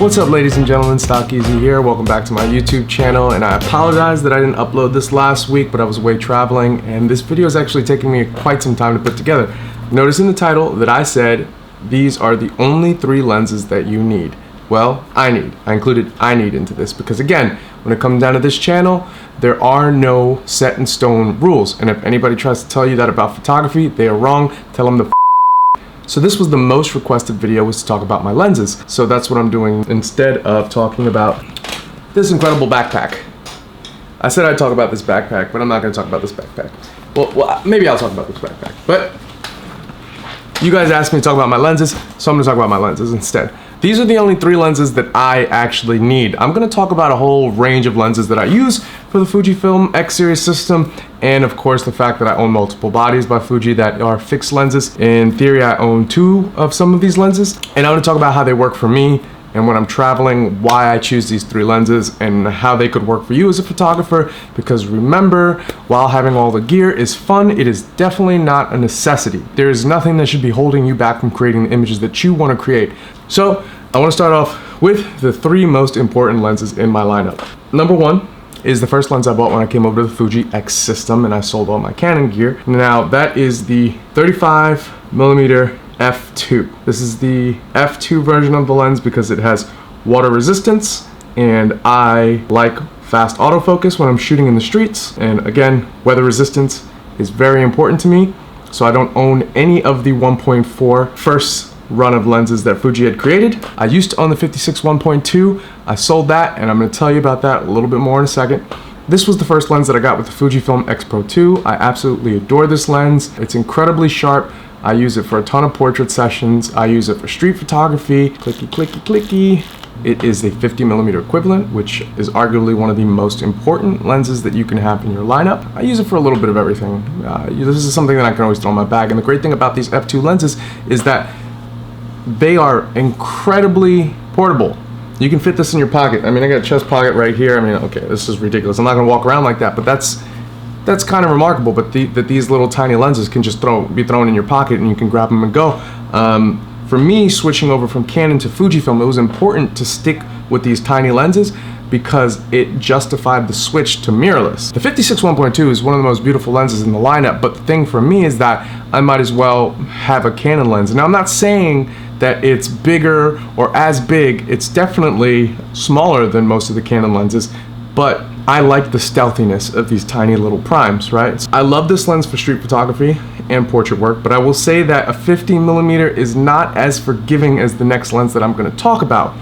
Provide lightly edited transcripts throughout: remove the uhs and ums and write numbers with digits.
What's up, ladies and gentlemen, Stock Easy here. Welcome back to my YouTube channel, and I apologize that I didn't upload this last week, but I was away traveling, and this video is actually taking me quite some time to put together. Notice in the title that I said these are the only 3 lenses that you need. Well, I included I need into this because, again, when it comes down to this channel, there are no set in stone rules, and if anybody tries to tell you that about photography, they are wrong. Tell them to So this was the most requested video, was to talk about my lenses. So that's what I'm doing instead of talking about this incredible backpack. I said I'd talk about this backpack, but I'm not gonna talk about this backpack. Well, maybe I'll talk about this backpack, but you guys asked me to talk about my lenses, so I'm gonna talk about my lenses instead. These are the only 3 lenses that I actually need. I'm gonna talk about a whole range of lenses that I use for the FujiFilm X series system, and of course the fact that I own multiple bodies by Fuji that are fixed lenses. In theory, I own 2 of some of these lenses, and I'm gonna talk about how they work for me, and when I'm traveling, why I choose these 3 lenses, and how they could work for you as a photographer. Because remember, while having all the gear is fun, it is definitely not a necessity. There is nothing that should be holding you back from creating the images that you want to create. So I want to start off with the 3 most important lenses in my lineup. Number 1 is the first lens I bought when I came over to the Fuji X system and I sold all my Canon gear. Now that is the 35mm f2. This is the f2 version of the lens because it has water resistance, and I like fast autofocus when I'm shooting in the streets. And again, weather resistance is very important to me, so I don't own any of the 1.4 first run of lenses that Fuji had created. I used to own the 56 1.2. I sold that, and I'm going to tell you about that a little bit more in a second. This was the first lens that I got with the Fujifilm X Pro 2. I absolutely adore this lens. It's incredibly sharp. I use it for a ton of portrait sessions. I use it for street photography. Clicky, clicky, clicky. It is a 50mm equivalent, which is arguably one of the most important lenses that you can have in your lineup. I use it for a little bit of everything. This is something that I can always throw in my bag. And the great thing about these f2 lenses is that they are incredibly portable. You can fit this in your pocket. I mean, I got a chest pocket right here. I mean, okay, this is ridiculous. I'm not gonna walk around like that, but that's kind of remarkable. But that these little tiny lenses can just be thrown in your pocket and you can grab them and go. For me, switching over from Canon to Fujifilm, it was important to stick with these tiny lenses because it justified the switch to mirrorless. The 56 1.2 is one of the most beautiful lenses in the lineup, but the thing for me is that I might as well have a Canon lens. Now, I'm not saying that it's bigger or as big. It's definitely smaller than most of the Canon lenses, but I like the stealthiness of these tiny little primes, right? I love this lens for street photography and portrait work, but I will say that a 50mm is not as forgiving as the next lens that I'm gonna talk about.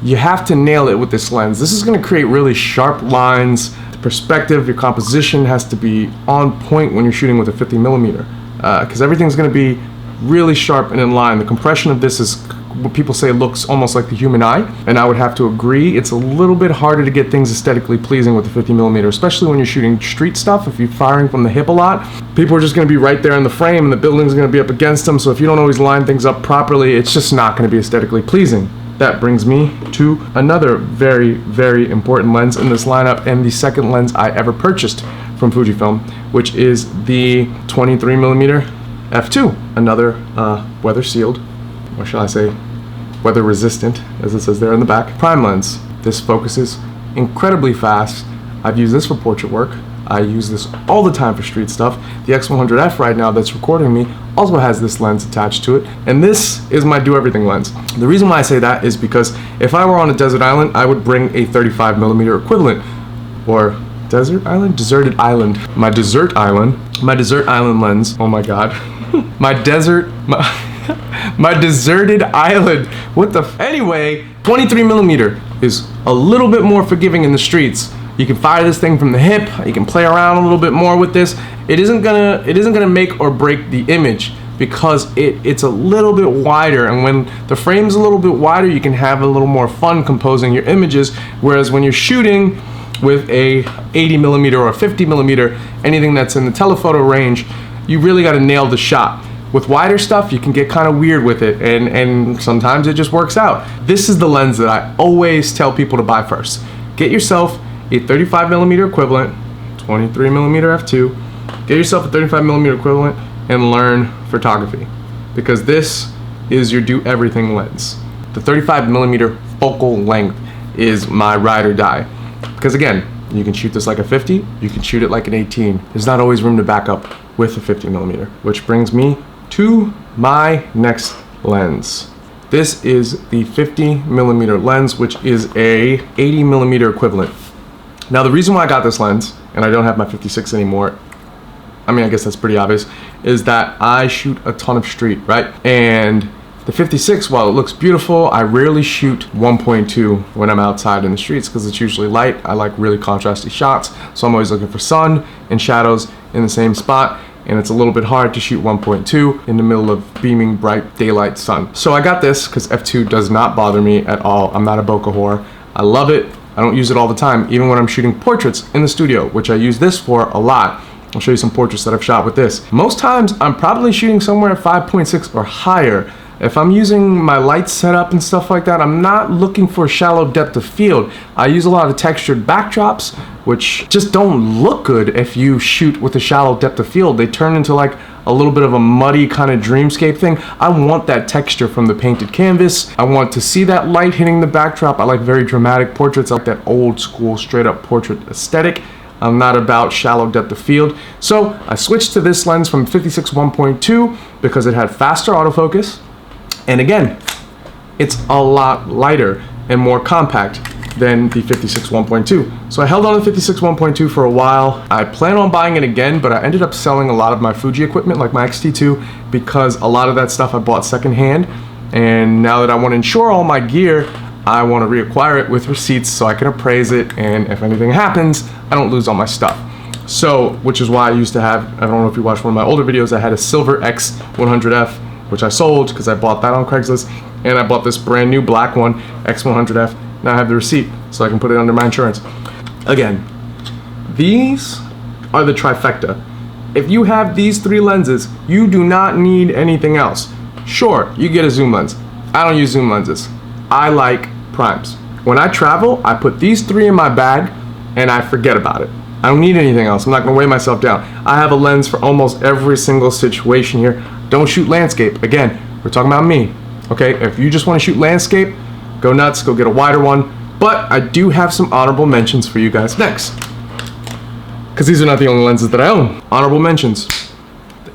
You have to nail it with this lens. This is gonna create really sharp lines. The perspective, your composition has to be on point when you're shooting with a 50mm, because everything's gonna be really sharp and in line. The compression of this is what people say looks almost like the human eye, and I would have to agree. It's a little bit harder to get things aesthetically pleasing with the 50mm, especially when you're shooting street stuff. If you're firing from the hip a lot, people are just going to be right there in the frame and the building's going to be up against them, so if you don't always line things up properly, it's just not going to be aesthetically pleasing. That brings me to another very, very important lens in this lineup, and the second lens I ever purchased from Fujifilm, which is the 23mm f2, another weather sealed, or shall I say weather resistant, as it says there in the back, prime lens. This focuses incredibly fast. I've used this for portrait work. I use this all the time for street stuff. The X100F right now that's recording me also has this lens attached to it, and this is my do everything lens. The reason why I say that is because if I were on a desert island, I would bring a 35mm equivalent, or desert island? Deserted island. My desert island lens, oh my god. my deserted island. What the Anyway, 23mm is a little bit more forgiving in the streets. You can fire this thing from the hip. You can play around a little bit more with this. It isn't gonna make or break the image because it's a little bit wider, and when the frame's a little bit wider, you can have a little more fun composing your images, whereas when you're shooting with a 80mm or a 50mm, anything that's in the telephoto range, you really got to nail the shot. With wider stuff, you can get kind of weird with it, and sometimes it just works out. This is the lens that I always tell people to buy first. Get yourself a 35mm equivalent, 23mm f2. Get yourself a 35mm equivalent and learn photography, because this is your do everything lens. The 35mm focal length is my ride or die. Because again, you can shoot this like a 50, you can shoot it like an 18. There's not always room to back up with a 50mm, which brings me to my next lens. This is the 50mm lens, which is a 80mm equivalent. Now the reason why I got this lens, and I don't have my 56 anymore, I mean, I guess that's pretty obvious, is that I shoot a ton of street, right? And the 56, while it looks beautiful, I rarely shoot 1.2 when I'm outside in the streets because it's usually light. I like really contrasty shots, so I'm always looking for sun and shadows in the same spot, and it's a little bit hard to shoot 1.2 in the middle of beaming bright daylight sun. So I got this because f2 does not bother me at all. I'm not a bokeh whore. I love it. I don't use it all the time, even when I'm shooting portraits in the studio, which I use this for a lot. I'll show you some portraits that I've shot with this. Most times I'm probably shooting somewhere at 5.6 or higher. If I'm using my light setup and stuff like that, I'm not looking for shallow depth of field. I use a lot of textured backdrops, which just don't look good if you shoot with a shallow depth of field. They turn into like a little bit of a muddy kind of dreamscape thing. I want that texture from the painted canvas. I want to see that light hitting the backdrop. I like very dramatic portraits. I like that old school straight up portrait aesthetic. I'm not about shallow depth of field. So I switched to this lens from 56 1.2 because it had faster autofocus. And again, it's a lot lighter and more compact than the 56 1.2. So I held on to 56 1.2 for a while. I plan on buying it again, but I ended up selling a lot of my Fuji equipment, like my X-T2, because a lot of that stuff I bought secondhand. And now that I want to insure all my gear, I want to reacquire it with receipts so I can appraise it, and if anything happens, I don't lose all my stuff. So, which is why I used to have, I don't know if you watched one of my older videos, I had a silver X100F, which I sold because I bought that on Craigslist, and I bought this brand new black one, X100F. Now I have the receipt so I can put it under my insurance. Again, these are the trifecta. If you have these three lenses, you do not need anything else. Sure, you get a zoom lens. I don't use zoom lenses. I like primes. When I travel, I put these three in my bag and I forget about it. I don't need anything else. I'm not gonna weigh myself down. I have a lens for almost every single situation here. Don't shoot landscape. Again, we're talking about me. Okay, if you just wanna shoot landscape, go nuts, go get a wider one. But I do have some honorable mentions for you guys next, because these are not the only lenses that I own. Honorable mentions.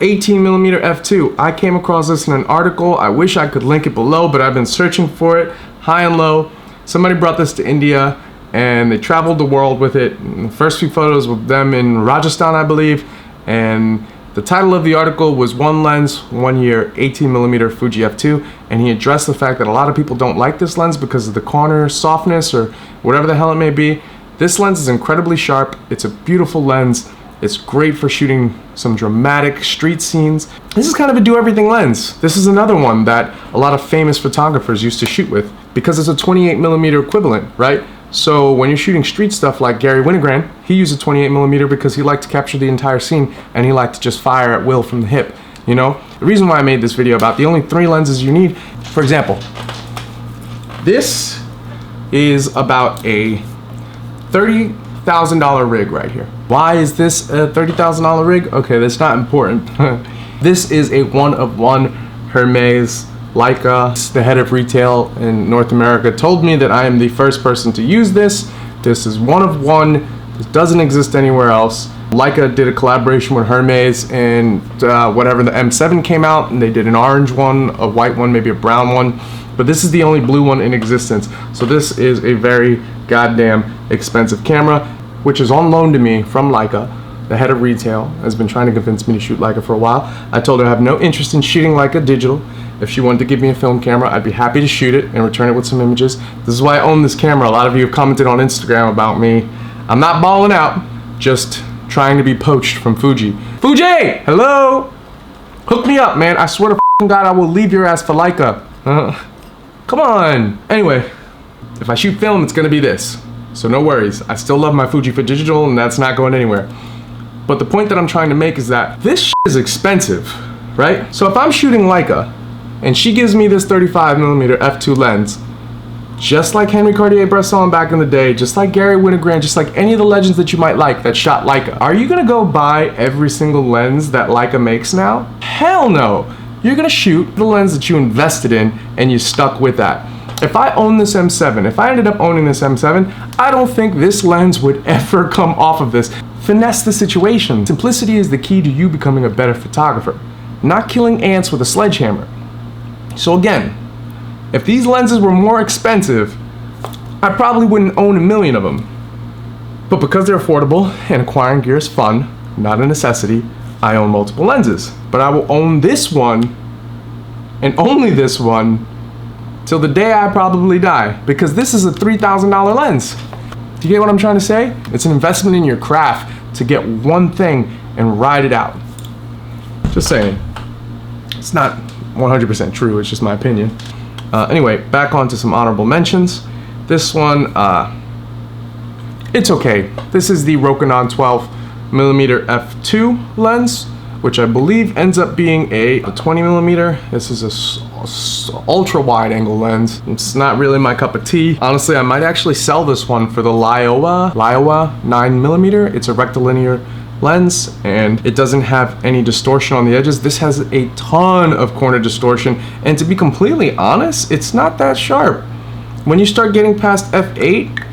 18mm f2. I came across this in an article. I wish I could link it below, but I've been searching for it high and low. Somebody brought this to India and they traveled the world with it. And the first few photos with them in Rajasthan, I believe. And the title of the article was One Lens, 1 Year, 18mm Fuji f2. And he addressed the fact that a lot of people don't like this lens because of the corner softness or whatever the hell it may be. This lens is incredibly sharp. It's a beautiful lens. It's great for shooting some dramatic street scenes. This is kind of a do-everything lens. This is another one that a lot of famous photographers used to shoot with because it's a 28mm equivalent, right? So when you're shooting street stuff like Gary Winogrand, he used a 28mm because he liked to capture the entire scene and he liked to just fire at will from the hip, you know? The reason why I made this video about the only three lenses you need, for example, this is about a $30,000 rig right here. Why is this a $30,000 rig? Okay, that's not important. This is a one-of-one Hermes Leica. The head of retail in North America told me that I am the first person to use this. This is one of one. This doesn't exist anywhere else. Leica did a collaboration with Hermes and whatever the M7 came out, and they did an orange one, a white one, maybe a brown one. But this is the only blue one in existence. So this is a very goddamn expensive camera, which is on loan to me from Leica. The head of retail has been trying to convince me to shoot Leica for a while. I told her I have no interest in shooting Leica digital. If she wanted to give me a film camera, I'd be happy to shoot it and return it with some images. This is why I own this camera. A lot of you have commented on Instagram about me. I'm not balling out, just trying to be poached from Fuji. Fuji, hello? Hook me up, man. I swear to God, I will leave your ass for Leica. Come on. Anyway, if I shoot film, it's gonna be this. So no worries. I still love my Fuji for digital and that's not going anywhere. But the point that I'm trying to make is that this shit is expensive, right? So if I'm shooting Leica and she gives me this 35mm f2 lens, just like Henry Cartier-Bresson back in the day, just like Gary Winogrand, just like any of the legends that you might like that shot Leica, are you gonna go buy every single lens that Leica makes now? Hell no. You're gonna shoot the lens that you invested in and you stuck with that. If I own this M7, if I ended up owning this M7, I don't think this lens would ever come off of this. Finesse the situation. Simplicity is the key to you becoming a better photographer, not killing ants with a sledgehammer. So again, if these lenses were more expensive, I probably wouldn't own a million of them. But because they're affordable and acquiring gear is fun, not a necessity, I own multiple lenses. But I will own this one, and only this one, till the day I probably die, because this is a $3,000 lens. Do you get what I'm trying to say? It's an investment in your craft to get one thing and ride it out. Just saying. It's not 100% true, it's just my opinion. Anyway, back on to some honorable mentions. This one, it's okay. This is the Rokinon 12mm f2 lens, which I believe ends up being a 20mm. This is a ultra wide angle lens. It's not really my cup of tea. Honestly, I might actually sell this one for the Liowa 9mm. It's a rectilinear lens and it doesn't have any distortion on the edges. This has a ton of corner distortion, and to be completely honest, it's not that sharp. When you start getting past f8,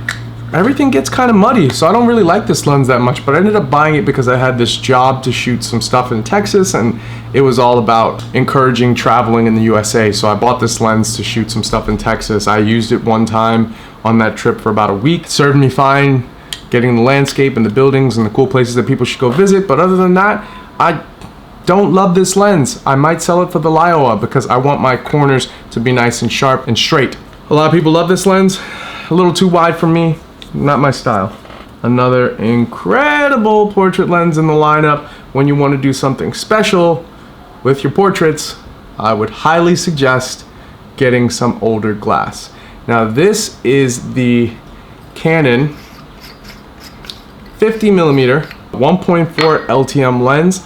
everything gets kind of muddy, so I don't really like this lens that much, but I ended up buying it because I had this job to shoot some stuff in Texas, and it was all about encouraging traveling in the USA, so I bought this lens to shoot some stuff in Texas. I used it one time on that trip for about a week. It served me fine, getting the landscape and the buildings and the cool places that people should go visit, but other than that, I don't love this lens. I might sell it for the Liowa because I want my corners to be nice and sharp and straight. A lot of people love this lens, a little too wide for me. Not my style. Another incredible portrait lens in the lineup. When you want to do something special with your portraits, I would highly suggest getting some older glass. Now this is the Canon 50mm 1.4 LTM lens,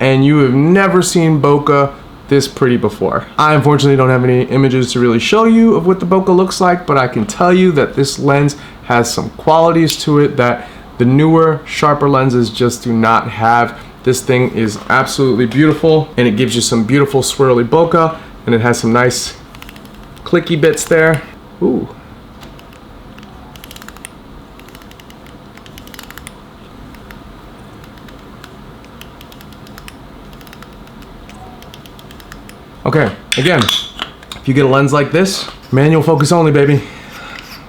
and you have never seen bokeh this pretty before. I unfortunately don't have any images to really show you of what the bokeh looks like, but I can tell you that this lens has some qualities to it that the newer, sharper lenses just do not have. This thing is absolutely beautiful, and it gives you some beautiful swirly bokeh, and it has some nice clicky bits there. Ooh. Okay, again, if you get a lens like this, manual focus only, baby.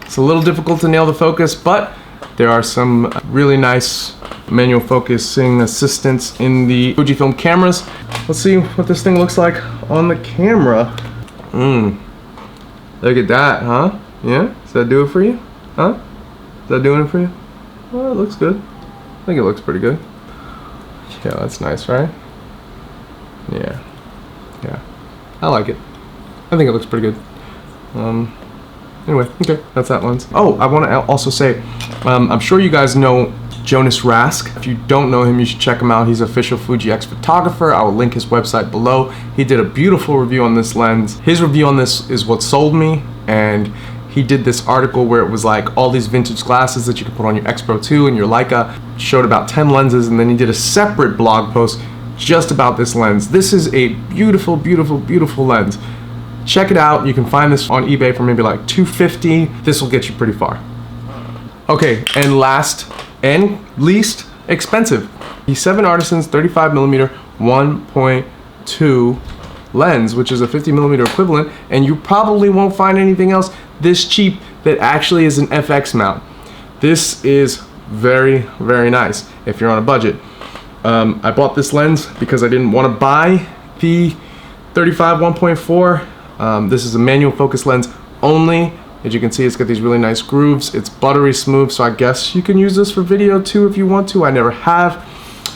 It's a little difficult to nail the focus, but there are some really nice manual focusing assistants in the Fujifilm cameras. Let's see what this thing looks like on the camera. Look at that, huh? Yeah? Does that do it for you? Huh? Is that doing it for you? Well, it looks good. I think it looks pretty good. Yeah, that's nice, right? Yeah. Yeah. I like it. I think it looks pretty good. Anyway, okay, that's that lens. Oh, I want to also say, I'm sure you guys know Jonas Rask. If you don't know him, you should check him out. He's an official Fuji X photographer. I will link his website below. He did a beautiful review on this lens. His review on this is what sold me, and he did this article where it was like all these vintage glasses that you could put on your X Pro 2 and your Leica, showed about 10 lenses, and then he did a separate blog post just about this lens. This is a beautiful, beautiful, beautiful lens. Check it out. You can find this on eBay for maybe like $250. This will get you pretty far. Okay, and last and least expensive, the 7 Artisans 35mm 1.2 lens, which is a 50mm equivalent, and you probably won't find anything else this cheap that actually is an FX mount. This is very, very nice if you're on a budget. I bought this lens because I didn't want to buy the 35 1.4. This is a manual focus lens only. As you can see, it's got these really nice grooves. It's buttery smooth, so I guess you can use this for video too if you want to. I never have.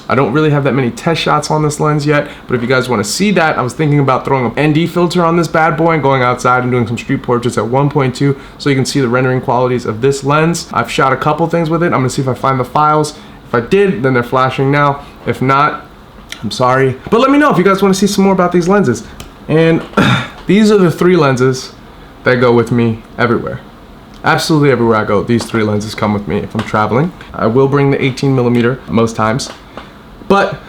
I don't really have that many test shots on this lens yet, but if you guys want to see that, I was thinking about throwing an ND filter on this bad boy and going outside and doing some street portraits at 1.2 so you can see the rendering qualities of this lens. I've shot a couple things with it. I'm gonna see if I find the files. If I did, then they're flashing now. If not, I'm sorry. But let me know if you guys want to see some more about these lenses. And these are the 3 lenses that go with me everywhere. Absolutely everywhere I go, these 3 lenses come with me if I'm traveling. I will bring the 18mm most times, but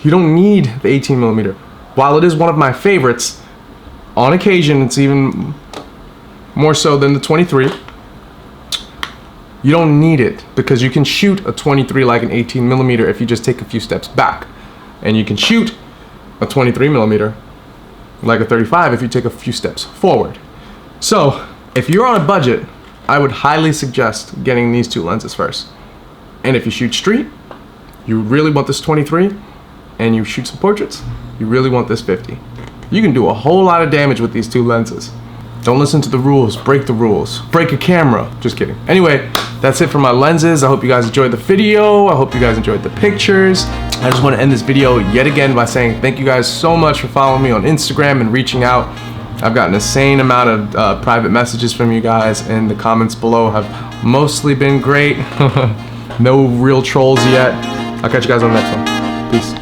you don't need the 18mm. While it is one of my favorites, on occasion it's even more so than the 23. You don't need it because you can shoot a 23 like an 18 millimeter if you just take a few steps back. And you can shoot a 23 millimeter like a 35 if you take a few steps forward. So if you're on a budget, I would highly suggest getting these two lenses first. And if you shoot street, you really want this 23, and you shoot some portraits, you really want this 50. You can do a whole lot of damage with these two lenses. Don't listen to the rules, break the rules. Break a camera, just kidding. Anyway, that's it for my lenses. I hope you guys enjoyed the video. I hope you guys enjoyed the pictures. I just want to end this video yet again by saying thank you guys so much for following me on Instagram and reaching out. I've gotten an insane amount of private messages from you guys, and the comments below have mostly been great. No real trolls yet. I'll catch you guys on the next one. Peace.